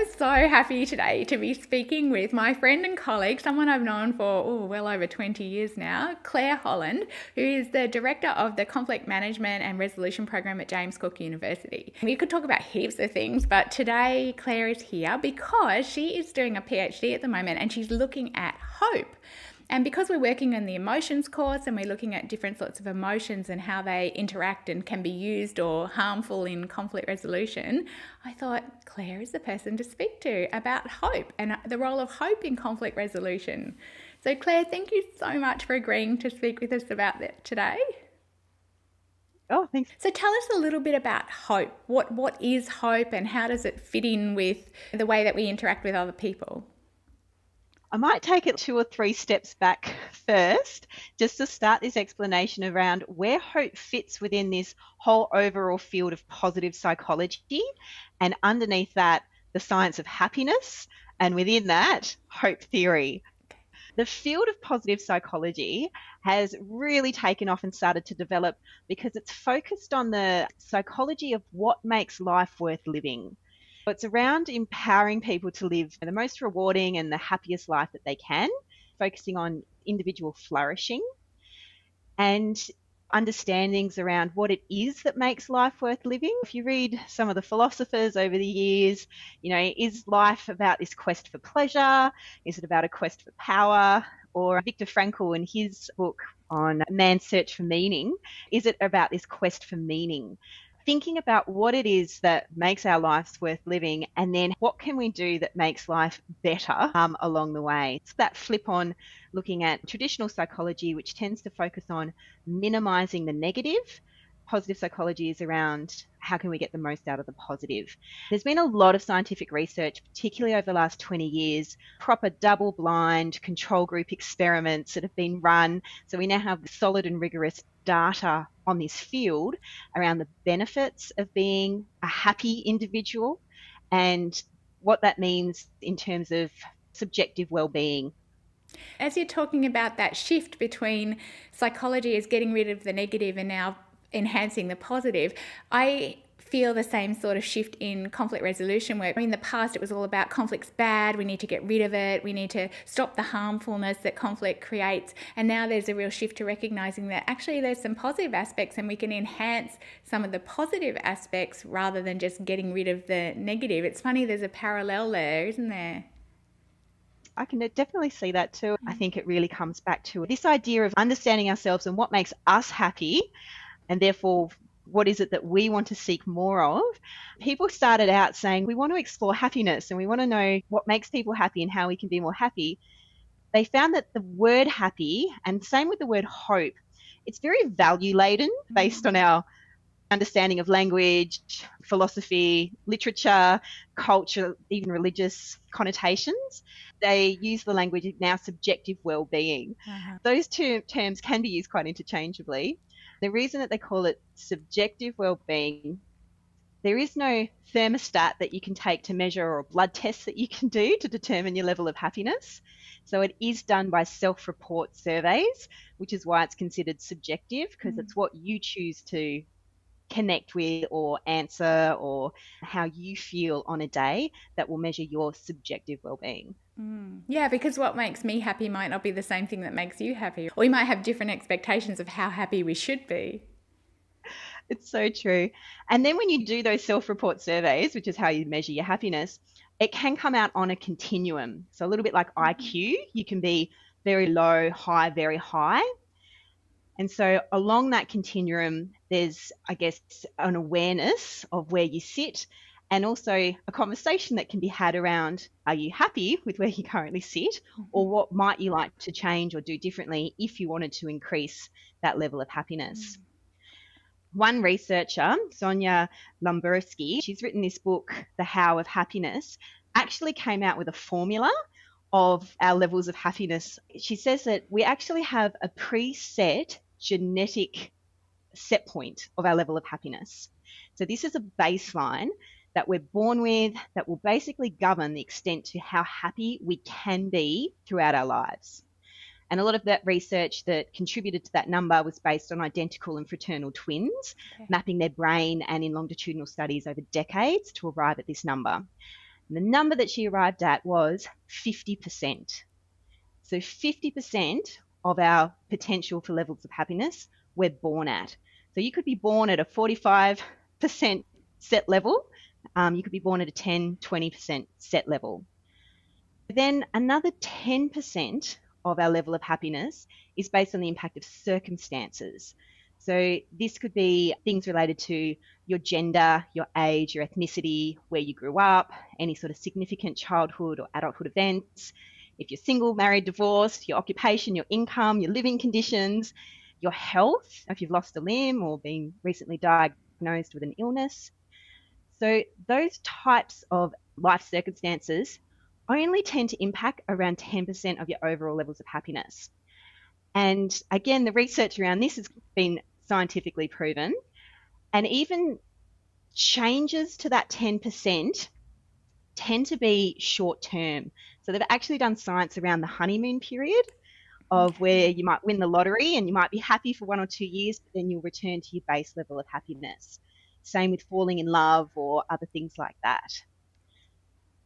am so happy today to be speaking with my friend and colleague, someone I've known for well over 20 years now, Claire Holland, who is the Director of the Conflict Management and Resolution Program at James Cook University. We could talk about heaps of things, but today Claire is here because she is doing a PhD at the moment and she's looking at hope. And because we're working on the emotions course and we're looking at different sorts of emotions and how they interact and can be used or harmful in conflict resolution, I thought Claire is the person to speak to about hope and the role of hope in conflict resolution. So Claire, thank you so much for agreeing to speak with us about that today. Oh, thanks. So tell us a little bit about hope. What is hope and how does it fit in with the way that we interact with other people? I might take it 2 or 3 steps back first, just to start this explanation around where hope fits within this whole overall field of positive psychology, and underneath that, the science of happiness, and within that, hope theory. The field of positive psychology has really taken off and started to develop because it's focused on the psychology of what makes life worth living. It's around empowering people to live the most rewarding and the happiest life that they can, focusing on individual flourishing and understandings around what it is that makes life worth living. If you read some of the philosophers over the years, is life about this quest for pleasure? Is it about a quest for power? Or Viktor Frankl in his book on Man's Search for Meaning, is it about this quest for meaning? Thinking about what it is that makes our lives worth living, and then what can we do that makes life better along the way. It's that flip on looking at traditional psychology, which tends to focus on minimizing the negative. Positive psychology is around how can we get the most out of the positive. There's been a lot of scientific research, particularly over the last 20 years, proper double-blind control group experiments that have been run. So we now have solid and rigorous data on this field around the benefits of being a happy individual and what that means in terms of subjective well-being. As you're talking about that shift between psychology as getting rid of the negative and now enhancing the positive, I feel the same sort of shift in conflict resolution where in the past it was all about conflict's bad, we need to get rid of it, we need to stop the harmfulness that conflict creates, and now there's a real shift to recognizing that actually there's some positive aspects and we can enhance some of the positive aspects rather than just getting rid of the negative. It's funny, there's a parallel there, isn't there? I can definitely see that too. I think it really comes back to this idea of understanding ourselves and what makes us happy, and therefore what is it that we want to seek more of. People started out saying we want to explore happiness and we want to know what makes people happy and how we can be more happy. They found that the word happy, and same with the word hope, it's very value laden based on our understanding of language, philosophy, literature, culture, even religious connotations. They use the language of now subjective well-being. Those two terms can be used quite interchangeably. The reason that they call it subjective well-being, there is no thermostat that you can take to measure or blood tests that you can do to determine your level of happiness. So it is done by self-report surveys, which is why it's considered subjective, because it's what you choose to connect with or answer or how you feel on a day that will measure your subjective well-being. Yeah, because what makes me happy might not be the same thing that makes you happy. Or we might have different expectations of how happy we should be. It's so true. And then when you do those self-report surveys, which is how you measure your happiness, it can come out on a continuum. So a little bit like IQ, you can be very low, high, very high. And so along that continuum, there's, I guess, an awareness of where you sit, and also a conversation that can be had around, are you happy with where you currently sit, or what might you like to change or do differently if you wanted to increase that level of happiness? One researcher, Sonia Lomborski, she's written this book, The How of Happiness, actually came out with a formula of our levels of happiness. She says that we actually have a preset genetic set point of our level of happiness. So this is a baseline that we're born with that will basically govern the extent to how happy we can be throughout our lives. And a lot of that research that contributed to that number was based on identical and fraternal twins, mapping their brain and in longitudinal studies over decades to arrive at this number. And the number that she arrived at was 50%. So 50% of our potential for levels of happiness we're born at. So you could be born at a 45% set level. You could be born at a 10, 20% set level. Then another 10% of our level of happiness is based on the impact of circumstances. So this could be things related to your gender, your age, your ethnicity, where you grew up, any sort of significant childhood or adulthood events. If you're single, married, divorced, your occupation, your income, your living conditions, your health, if you've lost a limb or been recently diagnosed with an illness. So those types of life circumstances only tend to impact around 10% of your overall levels of happiness. And again, the research around this has been scientifically proven. And even changes to that 10% tend to be short term. So they've actually done science around the honeymoon period of where you might win the lottery and you might be happy for 1 or 2 years, but then you'll return to your base level of happiness. Same with falling in love or other things like that.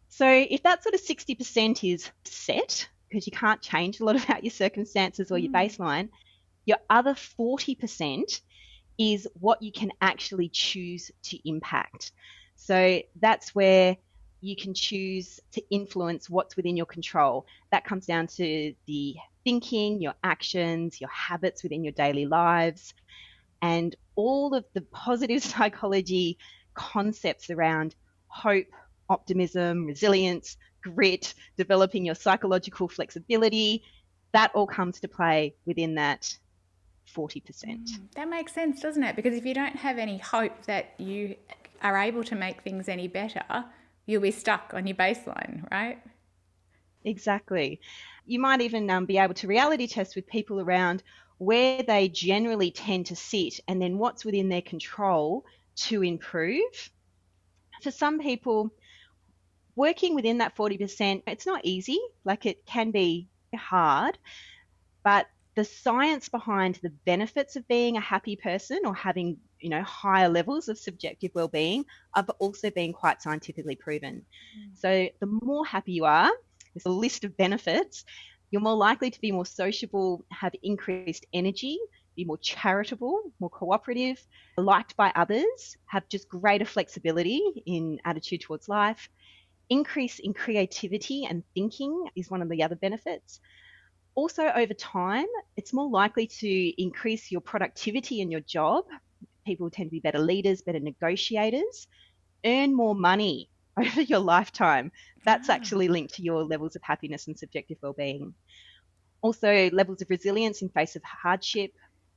So if that sort of 60% is set, because you can't change a lot about your circumstances or your baseline, your other 40% is what you can actually choose to impact. So that's where you can choose to influence what's within your control. That comes down to the thinking, your actions, your habits within your daily lives, and all of the positive psychology concepts around hope, optimism, resilience, grit, developing your psychological flexibility, that all comes to play within that 40%. That makes sense, doesn't it? Because if you don't have any hope that you are able to make things any better, you'll be stuck on your baseline, right? Exactly. You might even be able to reality test with people around where they generally tend to sit and then what's within their control to improve. For some people, working within that 40%, it's not easy. Like, it can be hard, but the science behind the benefits of being a happy person or having, higher levels of subjective well-being have also been quite scientifically proven. So the more happy you are, there's a list of benefits, you're more likely to be more sociable, have increased energy, be more charitable, more cooperative, liked by others, have just greater flexibility in attitude towards life. Increase in creativity and thinking is one of the other benefits. Also, over time, it's more likely to increase your productivity in your job. People tend to be better leaders, better negotiators, earn more money over your lifetime. That's actually linked to your levels of happiness and subjective well-being. Also, levels of resilience in face of hardship,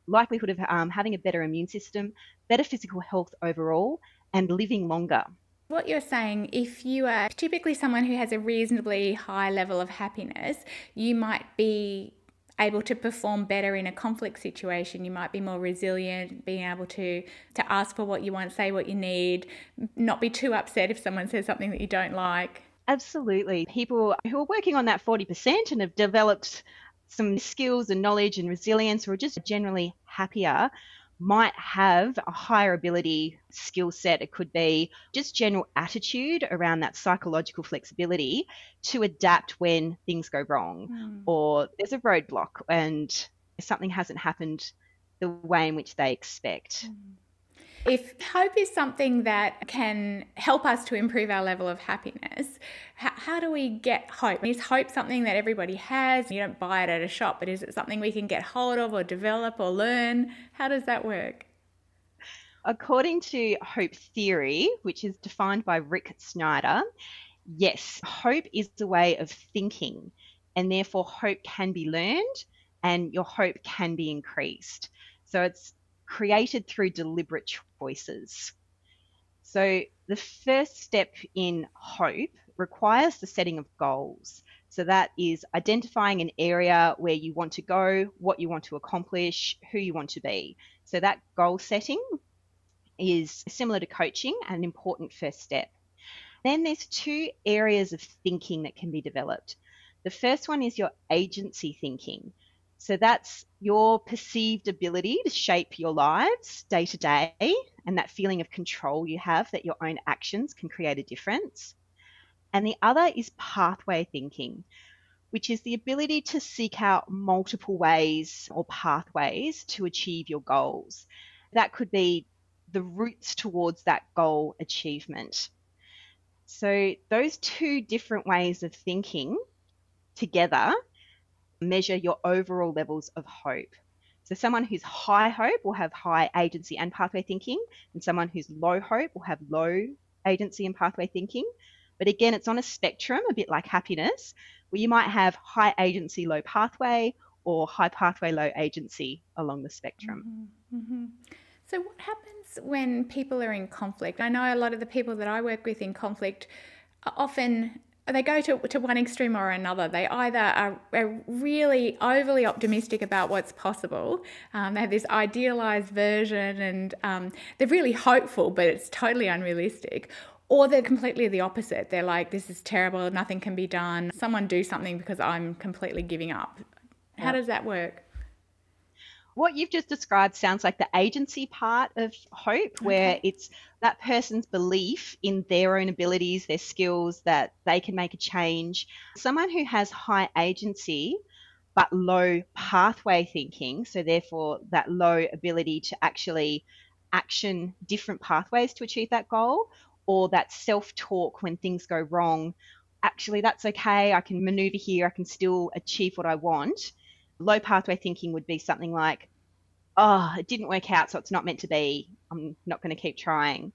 likelihood of having a better immune system, better physical health overall, and living longer. What you're saying, if you are typically someone who has a reasonably high level of happiness, you might be able to perform better in a conflict situation. You might be more resilient, being able to ask for what you want, say what you need, not be too upset if someone says something that you don't like. Absolutely. People who are working on that 40% and have developed some skills and knowledge and resilience, or just generally happier, might have a higher ability skill set. It could be just general attitude around that psychological flexibility to adapt when things go wrong or there's a roadblock and something hasn't happened the way in which they expect. If hope is something that can help us to improve our level of happiness, how do we get hope? Is hope something that everybody has? You don't buy it at a shop, but is it something we can get hold of or develop or learn? How does that work? According to hope theory, which is defined by Rick Snyder, yes, hope is a way of thinking, and therefore hope can be learned and your hope can be increased. So it's created through deliberate choices. So the first step in hope requires the setting of goals. So that is identifying an area where you want to go, what you want to accomplish, who you want to be. So that goal setting is similar to coaching and an important first step. Then there's 2 areas of thinking that can be developed. The first one is your agency thinking. So that's your perceived ability to shape your lives day to day and that feeling of control you have that your own actions can create a difference. And the other is pathway thinking, which is the ability to seek out multiple ways or pathways to achieve your goals. That could be the routes towards that goal achievement. So those two different ways of thinking together measure your overall levels of hope. So someone who's high hope will have high agency and pathway thinking, and someone who's low hope will have low agency and pathway thinking. But again, it's on a spectrum, a bit like happiness, where you might have high agency, low pathway, or high pathway, low agency along the spectrum. Mm-hmm. So what happens when people are in conflict? I know a lot of the people that I work with in conflict are often, they go to one extreme or another. They either are really overly optimistic about what's possible. They have this idealized version and they're really hopeful, but it's totally unrealistic. Or they're completely the opposite. They're like, this is terrible, nothing can be done. Someone do something because I'm completely giving up. How does that work? What you've just described sounds like the agency part of hope, where it's that person's belief in their own abilities, their skills, that they can make a change. Someone who has high agency but low pathway thinking, so therefore that low ability to actually action different pathways to achieve that goal, or that self-talk when things go wrong, actually that's okay, I can maneuver here, I can still achieve what I want. Low pathway thinking would be something like, oh, it didn't work out, so it's not meant to be. I'm not going to keep trying.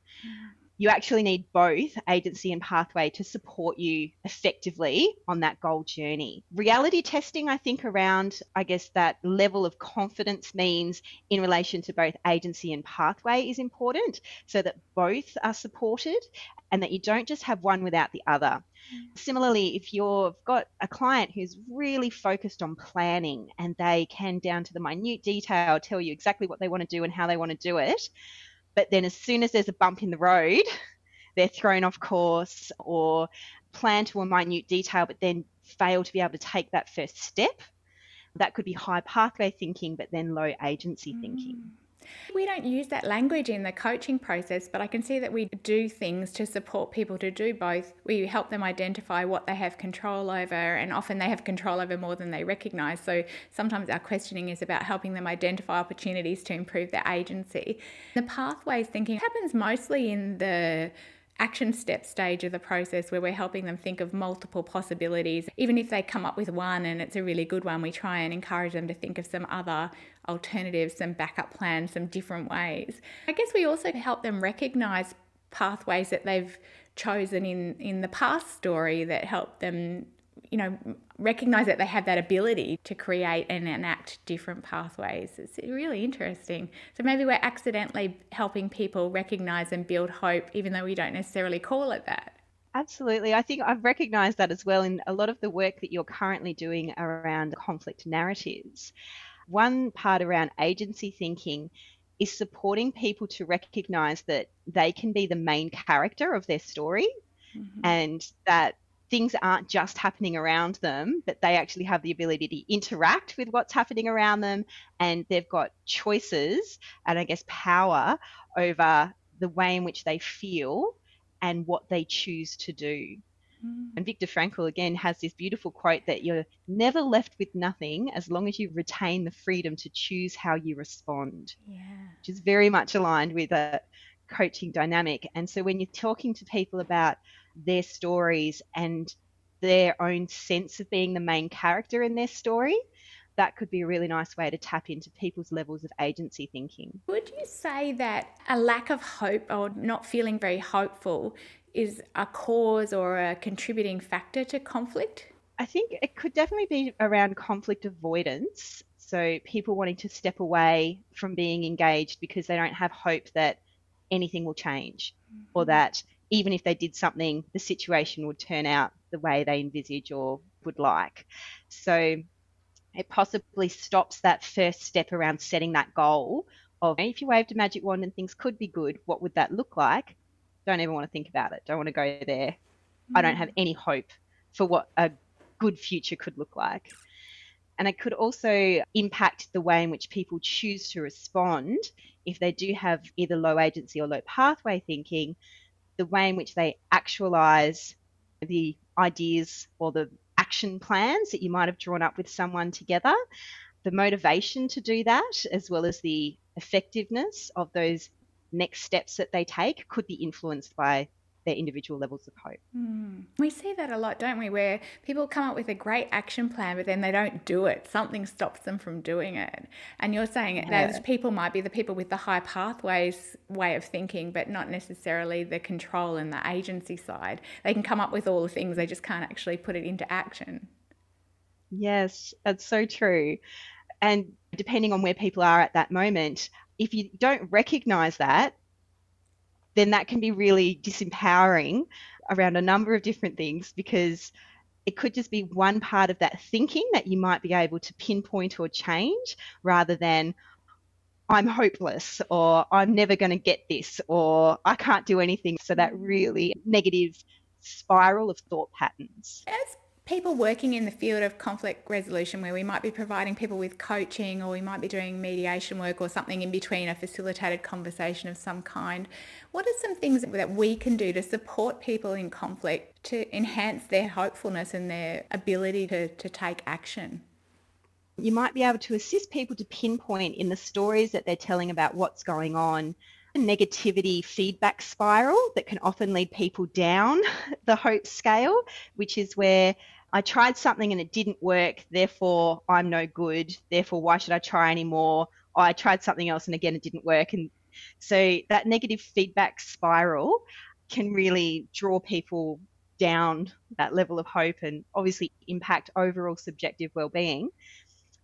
You actually need both agency and pathway to support you effectively on that goal journey. Reality testing, I think, around, I guess, that level of confidence means in relation to both agency and pathway is important, so that both are supported and that you don't just have one without the other. Similarly, if you've got a client who's really focused on planning and they can, down to the minute detail, tell you exactly what they want to do and how they want to do it, but then as soon as there's a bump in the road, they're thrown off course, or plan to a minute detail but then fail to be able to take that first step, that could be high pathway thinking but then low agency thinking. We don't use that language in the coaching process, but I can see that we do things to support people to do both. We help them identify what they have control over, and often they have control over more than they recognise. So sometimes our questioning is about helping them identify opportunities to improve their agency. The pathways thinking happens mostly in the action step stage of the process, where we're helping them think of multiple possibilities. Even if they come up with one and it's a really good one, we try and encourage them to think of some other alternatives, some backup plans, some different ways. I guess we also help them recognise pathways that they've chosen in the past story that help them, recognise that they have that ability to create and enact different pathways. It's really interesting. So maybe we're accidentally helping people recognise and build hope, even though we don't necessarily call it that. Absolutely. I think I've recognised that as well in a lot of the work that you're currently doing around conflict narratives. One part around agency thinking is supporting people to recognise that they can be the main character of their story, and that things aren't just happening around them, but they actually have the ability to interact with what's happening around them, and they've got choices and, I guess, power over the way in which they feel and what they choose to do. And Viktor Frankl, again, has this beautiful quote that you're never left with nothing as long as you retain the freedom to choose how you respond, which is very much aligned with a coaching dynamic. And so when you're talking to people about their stories and their own sense of being the main character in their story, that could be a really nice way to tap into people's levels of agency thinking. Would you say that a lack of hope or not feeling very hopeful is a cause or a contributing factor to conflict? I think it could definitely be around conflict avoidance. So people wanting to step away from being engaged because they don't have hope that anything will change, or that even if they did something, the situation would turn out the way they envisage or would like. So it possibly stops that first step around setting that goal of, if you waved a magic wand and things could be good, what would that look like? Don't ever want to think about it. Don't want to go there. I don't have any hope for what a good future could look like. And it could also impact the way in which people choose to respond if they do have either low agency or low pathway thinking, the way in which they actualize the ideas or the action plans that you might have drawn up with someone together. The motivation to do that, as well as the effectiveness of those next steps that they take, could be influenced by their individual levels of hope. We see that a lot, don't we, where people come up with a great action plan, but then they don't do it. Something stops them from doing it. And you're saying those people might be the people with the high pathways way of thinking, but not necessarily the control and the agency side. They can come up with all the things, they just can't actually put it into action. Yes, that's so true. And depending on where people are at that moment, if you don't recognize that, then that can be really disempowering around a number of different things, because it could just be one part of that thinking that you might be able to pinpoint or change, rather than I'm hopeless, or I'm never going to get this, or I can't do anything. So that really negative spiral of thought patterns. As people working in the field of conflict resolution, where we might be providing people with coaching, or we might be doing mediation work or something in between, a facilitated conversation of some kind, what are some things that we can do to support people in conflict to enhance their hopefulness and their ability to take action? You might be able to assist people to pinpoint in the stories that they're telling about what's going on a negativity feedback spiral that can often lead people down the hope scale, which is where I tried something and it didn't work, therefore I'm no good, therefore why should I try anymore? Oh, I tried something else and again it didn't work. And so that negative feedback spiral can really draw people down that level of hope and obviously impact overall subjective well-being.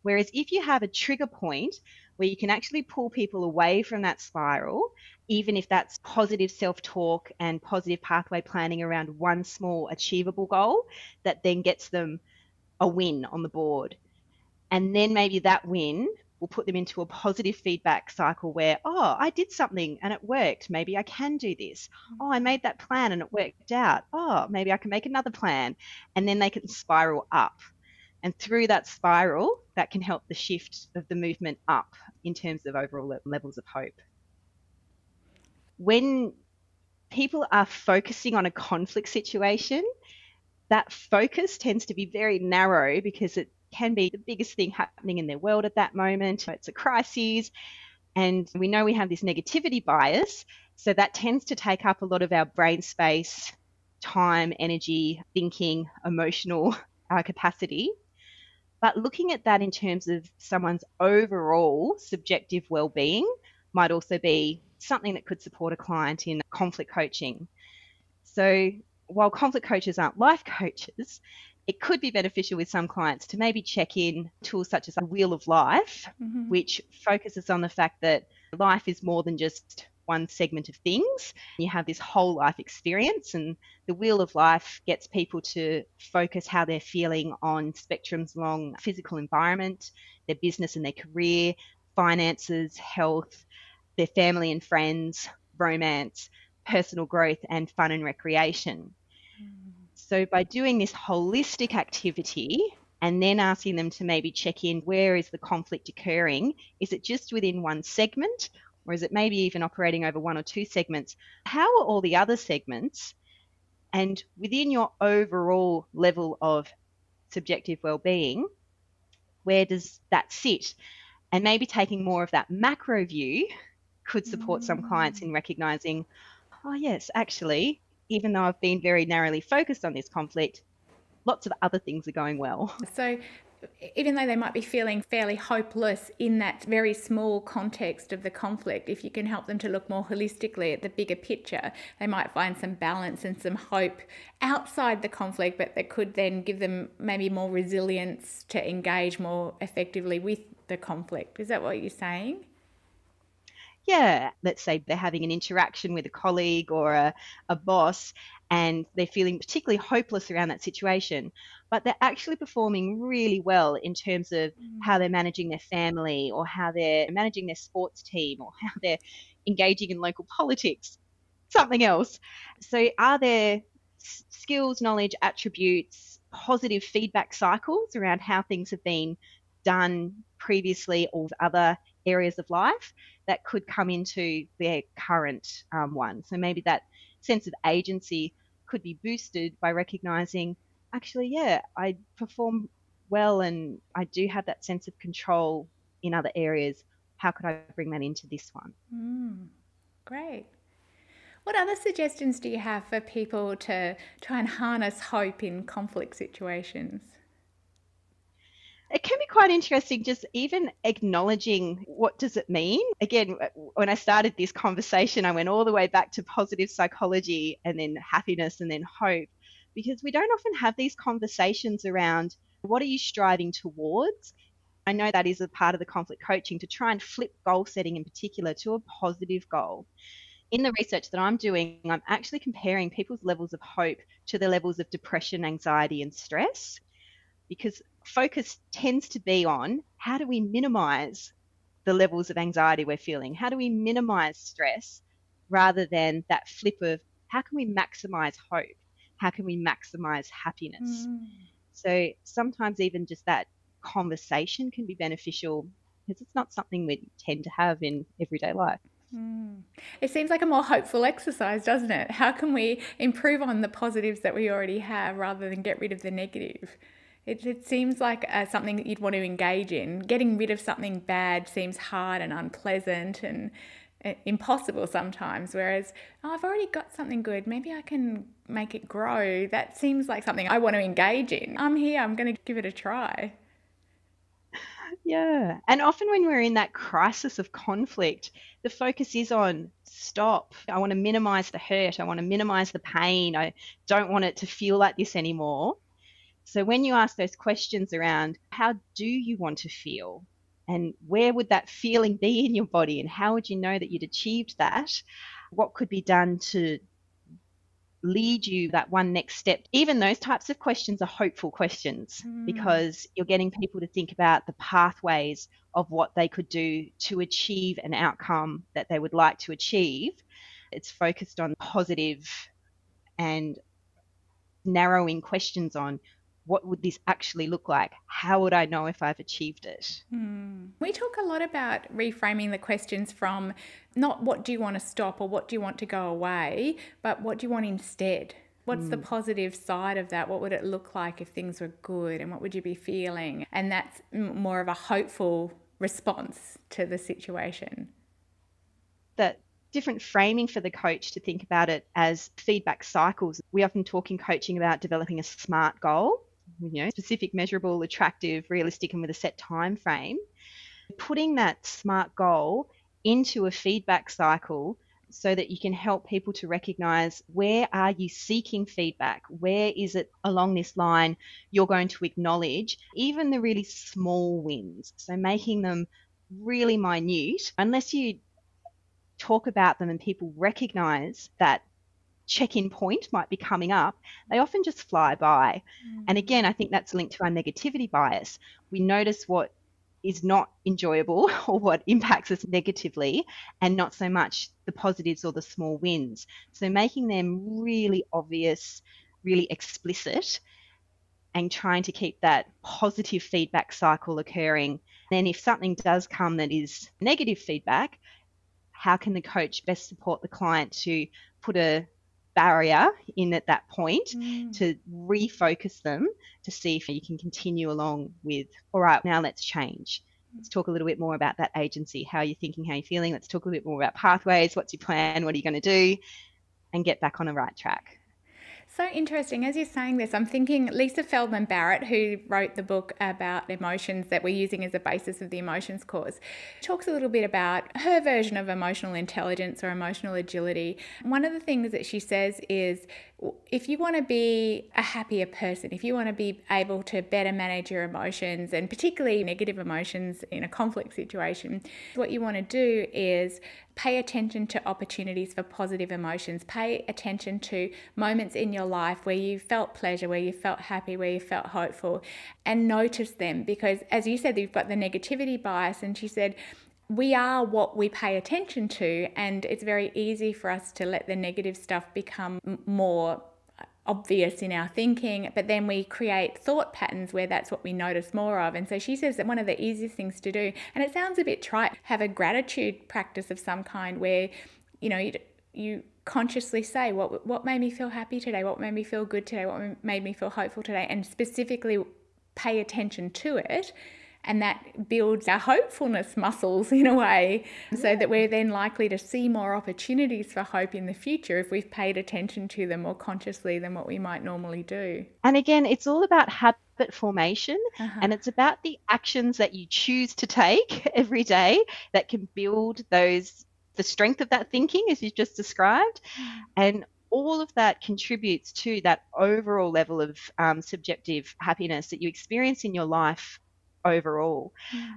Whereas if you have a trigger point where you can actually pull people away from that spiral, even if that's positive self-talk and positive pathway planning around one small achievable goal that then gets them a win on the board. And then maybe that win will put them into a positive feedback cycle where, oh, I did something and it worked. Maybe I can do this. Oh, I made that plan and it worked out. Oh, maybe I can make another plan. And then they can spiral up. And through that spiral, that can help the shift of the movement up in terms of overall levels of hope. When people are focusing on a conflict situation, that focus tends to be very narrow because it can be the biggest thing happening in their world at that moment. It's a crisis. And we know we have this negativity bias. So that tends to take up a lot of our brain space, time, energy, thinking, emotional capacity. But looking at that in terms of someone's overall subjective well-being might also be something that could support a client in conflict coaching. So while conflict coaches aren't life coaches, it could be beneficial with some clients to maybe check in tools such as a wheel of life, which focuses on the fact that life is more than just one segment of things. You have this whole life experience, and the wheel of life gets people to focus how they're feeling on spectrums along physical environment, their business and their career, finances, health, their family and friends, romance, personal growth, and fun and recreation. So by doing this holistic activity and then asking them to maybe check in, where is the conflict occurring? Is it just within one segment? Or is it maybe even operating over one or two segments? How are all the other segments? And within your overall level of subjective well-being, where does that sit? And maybe taking more of that macro view could support some clients in recognizing, oh yes, actually, even though I've been very narrowly focused on this conflict, lots of other things are going well. So even though they might be feeling fairly hopeless in that very small context of the conflict, if you can help them to look more holistically at the bigger picture, they might find some balance and some hope outside the conflict, but that could then give them maybe more resilience to engage more effectively with the conflict. Is that what you're saying? Yeah, let's say they're having an interaction with a colleague or a boss, and they're feeling particularly hopeless around that situation, but they're actually performing really well in terms of how they're managing their family, or how they're managing their sports team, or how they're engaging in local politics, something else. So are there skills, knowledge, attributes, positive feedback cycles around how things have been done previously or other areas of life that could come into their current one? So maybe that sense of agency could be boosted by recognizing, actually, yeah, I perform well and I do have that sense of control in other areas. How could I bring that into this one? Great. What other suggestions do you have for people to try and harness hope in conflict situations? It can be quite interesting just even acknowledging what does it mean. Again, when I started this conversation, I went all the way back to positive psychology and then happiness and then hope, because we don't often have these conversations around what are you striving towards. I know that is a part of the conflict coaching, to try and flip goal setting in particular to a positive goal. In the research that I'm doing, I'm actually comparing people's levels of hope to the levels of depression, anxiety, and stress, because focus tends to be on how do we minimize the levels of anxiety we're feeling? How do we minimize stress, rather than that flip of how can we maximize hope? How can we maximize happiness? So sometimes even just that conversation can be beneficial, because it's not something we tend to have in everyday life. It seems like a more hopeful exercise, doesn't it? How can we improve on the positives that we already have rather than get rid of the negative? It seems like something that you'd want to engage in. Getting rid of something bad seems hard and unpleasant and impossible sometimes, whereas I've already got something good, maybe I can make it grow. That seems like something I want to engage in. I'm here, I'm going to give it a try. Yeah. And often when we're in that crisis of conflict, the focus is on stop. I want to minimize the hurt. I want to minimize the pain. I don't want it to feel like this anymore. So when you ask those questions around how do you want to feel and where would that feeling be in your body and how would you know that you'd achieved that? What could be done to lead you that one next step? Even those types of questions are hopeful questions, because you're getting people to think about the pathways of what they could do to achieve an outcome that they would like to achieve. It's focused on positive and narrowing questions on what would this actually look like? How would I know if I've achieved it? We talk a lot about reframing the questions from not what do you want to stop or what do you want to go away, but what do you want instead? What's the positive side of that? What would it look like if things were good, and what would you be feeling? And that's more of a hopeful response to the situation. That different framing for the coach to think about it as feedback cycles. We often talk in coaching about developing a SMART goal, specific, measurable, attractive, realistic, and with a set time frame. Putting that SMART goal into a feedback cycle so that you can help people to recognize where are you seeking feedback? Where is it along this line you're going to acknowledge even the really small wins? So making them really minute, unless you talk about them and people recognize that check-in point might be coming up, they often just fly by. And again, I think that's linked to our negativity bias. We notice what is not enjoyable or what impacts us negatively, and not so much the positives or the small wins. So making them really obvious, really explicit, and trying to keep that positive feedback cycle occurring. Then if something does come that is negative feedback, how can the coach best support the client to put a barrier in at that point to refocus them, to see if you can continue along with, all right, now let's change. Let's talk a little bit more about that agency. How are you thinking? How are you feeling? Let's talk a little bit more about pathways. What's your plan? What are you going to do? And get back on the right track. So interesting. As you're saying this, I'm thinking Lisa Feldman Barrett, who wrote the book about emotions that we're using as a basis of the emotions course, talks a little bit about her version of emotional intelligence or emotional agility. One of the things that she says is, if you want to be a happier person, if you want to be able to better manage your emotions, and particularly negative emotions in a conflict situation, what you want to do is pay attention to opportunities for positive emotions. Pay attention to moments in your life where you felt pleasure, where you felt happy, where you felt hopeful, and notice them. Because as you said, you've got the negativity bias, and she said, we are what we pay attention to, and it's very easy for us to let the negative stuff become more obvious in our thinking, but then we create thought patterns where that's what we notice more of. And so she says that one of the easiest things to do, and it sounds a bit trite, have a gratitude practice of some kind where, you consciously say what made me feel happy today, what made me feel good today, what made me feel hopeful today, and specifically pay attention to it. And that builds our hopefulness muscles in a way, so that we're then likely to see more opportunities for hope in the future if we've paid attention to them more consciously than what we might normally do. And again, it's all about habit formation, and it's about the actions that you choose to take every day that can build the strength of that thinking, as you've just described. And all of that contributes to that overall level of subjective happiness that you experience in your life overall.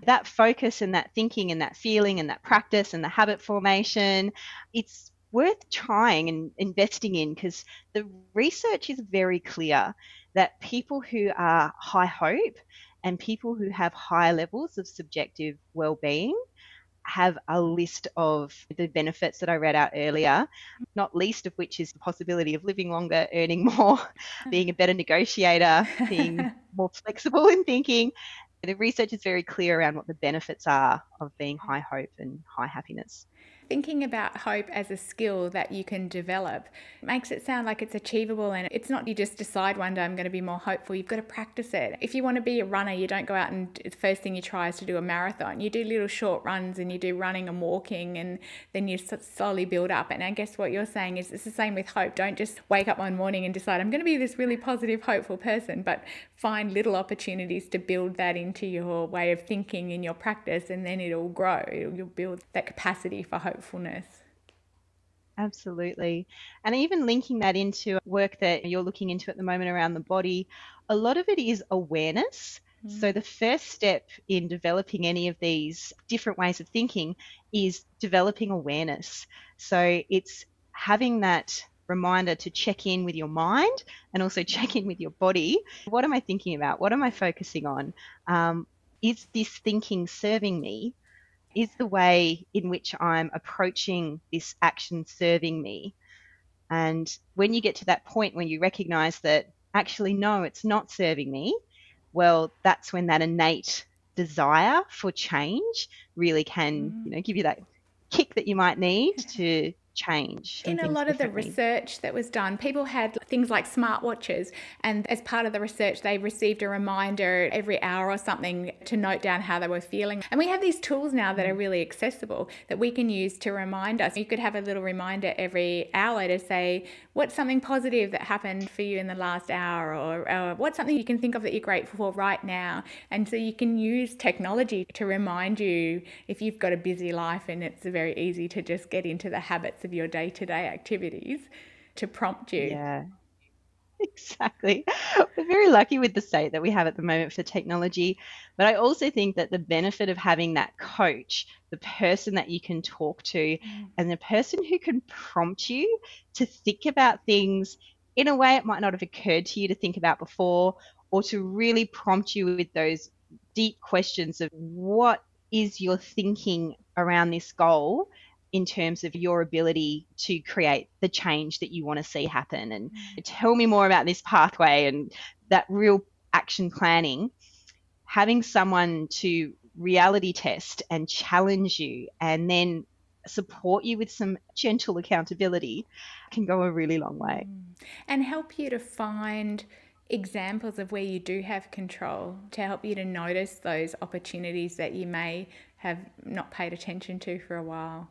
That focus and that thinking and that feeling and that practice and the habit formation, it's worth trying and investing in, because the research is very clear that people who are high hope and people who have high levels of subjective well-being have a list of the benefits that I read out earlier, not least of which is the possibility of living longer, earning more, being a better negotiator, being more flexible in thinking. The research is very clear around what the benefits are of being high hope and high happiness. Thinking about hope as a skill that you can develop makes it sound like it's achievable, and it's not you just decide one day I'm going to be more hopeful. You've got to practice it. If you want to be a runner, you don't go out and the first thing you try is to do a marathon. You do little short runs, and you do running and walking, and then you slowly build up. And I guess what you're saying is it's the same with hope. Don't just wake up one morning and decide I'm going to be this really positive, hopeful person, but find little opportunities to build that into your way of thinking in your practice, and then it'll grow. You'll build that capacity for hopefulness. Absolutely. And even linking that into work that you're looking into at the moment around the body, a lot of it is awareness. So the first step in developing any of these different ways of thinking is developing awareness. So it's having that reminder to check in with your mind and also check in with your body. What am I thinking about? What am I focusing on? Is this thinking serving me? Is the way in which I'm approaching this action serving me? And when you get to that point when you recognize that actually, no, it's not serving me, well, that's when that innate desire for change really can, give you that kick that you might need to change. In a lot of the research that was done, people had things like smartwatches, and as part of the research they received a reminder every hour or something to note down how they were feeling. And we have these tools now that are really accessible that we can use to remind us. You could have a little reminder every hour to say what's something positive that happened for you in the last hour, or what's something you can think of that you're grateful for right now. And so you can use technology to remind you if you've got a busy life and it's very easy to just get into the habits of your day-to-day activities, to prompt you. Yeah, exactly. We're very lucky with the state that we have at the moment for technology, but I also think that the benefit of having that coach, the person that you can talk to, and the person who can prompt you to think about things in a way it might not have occurred to you to think about before, or to really prompt you with those deep questions of what is your thinking around this goal in terms of your ability to create the change that you want to see happen, and tell me more about this pathway and that real action planning. Having someone to reality test and challenge you and then support you with some gentle accountability can go a really long way. And help you to find examples of where you do have control, to help you to notice those opportunities that you may have not paid attention to for a while.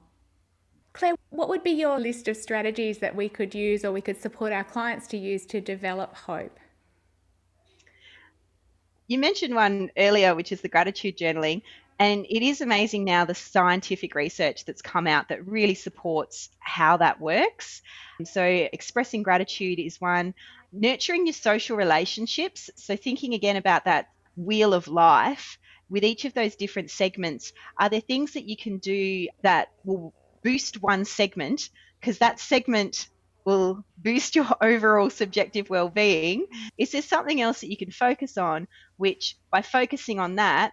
Claire, what would be your list of strategies that we could use or we could support our clients to use to develop hope? You mentioned one earlier, which is the gratitude journaling. And it is amazing now the scientific research that's come out that really supports how that works. So expressing gratitude is one. Nurturing your social relationships. So thinking again about that wheel of life with each of those different segments. Are there things that you can do that will boost one segment, because that segment will boost your overall subjective well-being? Is there something else that you can focus on, which by focusing on that,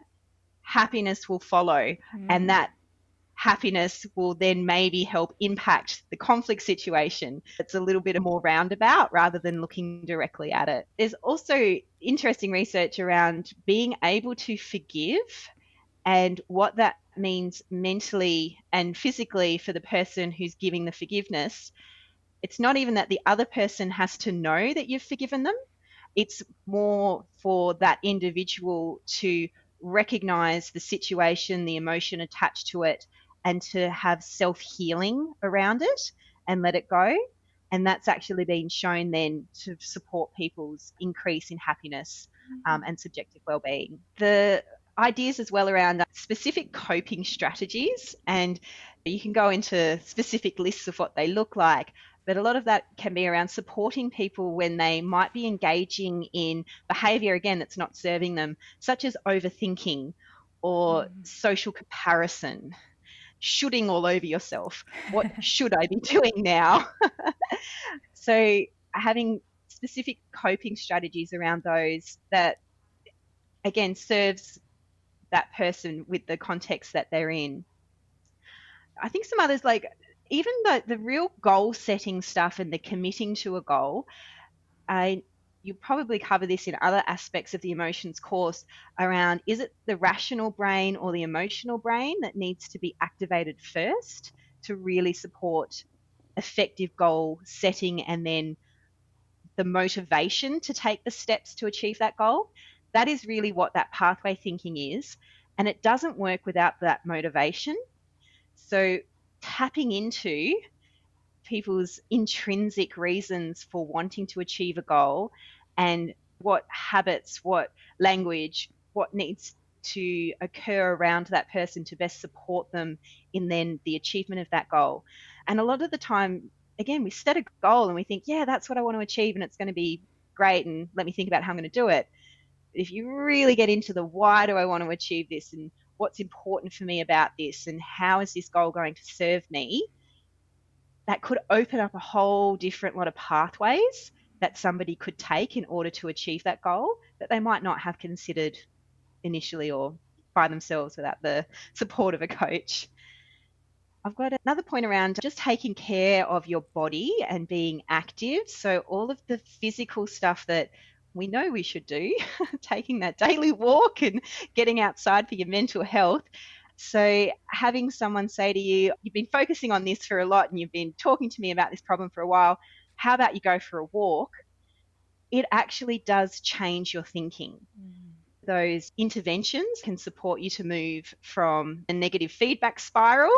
happiness will follow, and that happiness will then maybe help impact the conflict situation? It's a little bit more roundabout rather than looking directly at it. There's also interesting research around being able to forgive and what that means mentally and physically for the person who's giving the forgiveness. It's not even that the other person has to know that you've forgiven them. It's more for that individual to recognize the situation, the emotion attached to it, and to have self-healing around it and let it go. And that's actually been shown then to support people's increase in happiness and subjective well-being. The ideas as well around specific coping strategies, and you can go into specific lists of what they look like, but a lot of that can be around supporting people when they might be engaging in behavior, again, that's not serving them, such as overthinking or social comparison, shoulding all over yourself. What should I be doing now? So having specific coping strategies around those that, again, serves that person with the context that they're in. I think some others, like even the real goal setting stuff and the committing to a goal, you probably cover this in other aspects of the emotions course around, is it the rational brain or the emotional brain that needs to be activated first to really support effective goal setting and then the motivation to take the steps to achieve that goal? That is really what that pathway thinking is. And it doesn't work without that motivation. So tapping into people's intrinsic reasons for wanting to achieve a goal and what habits, what language, what needs to occur around that person to best support them in then the achievement of that goal. And a lot of the time, again, we set a goal and we think, yeah, that's what I want to achieve and it's going to be great and let me think about how I'm going to do it. If you really get into the why do I want to achieve this and what's important for me about this and how is this goal going to serve me, that could open up a whole different lot of pathways that somebody could take in order to achieve that goal that they might not have considered initially or by themselves without the support of a coach. I've got another point around just taking care of your body and being active. So all of the physical stuff that we know we should do, taking that daily walk and getting outside for your mental health. So having someone say to you, you've been focusing on this for a lot and you've been talking to me about this problem for a while, how about you go for a walk? It actually does change your thinking. Those interventions can support you to move from a negative feedback spiral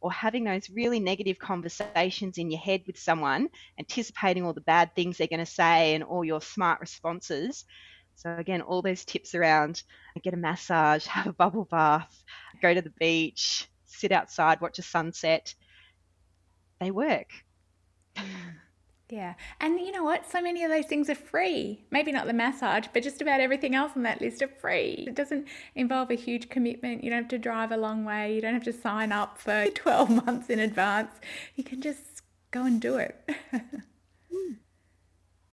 or having those really negative conversations in your head with someone, anticipating all the bad things they're going to say and all your smart responses. So again, all those tips around get a massage, have a bubble bath, go to the beach, sit outside, watch a sunset, they work. Yeah. And you know what? So many of those things are free. Maybe not the massage, but just about everything else on that list are free. It doesn't involve a huge commitment. You don't have to drive a long way. You don't have to sign up for 12 months in advance. You can just go and do it.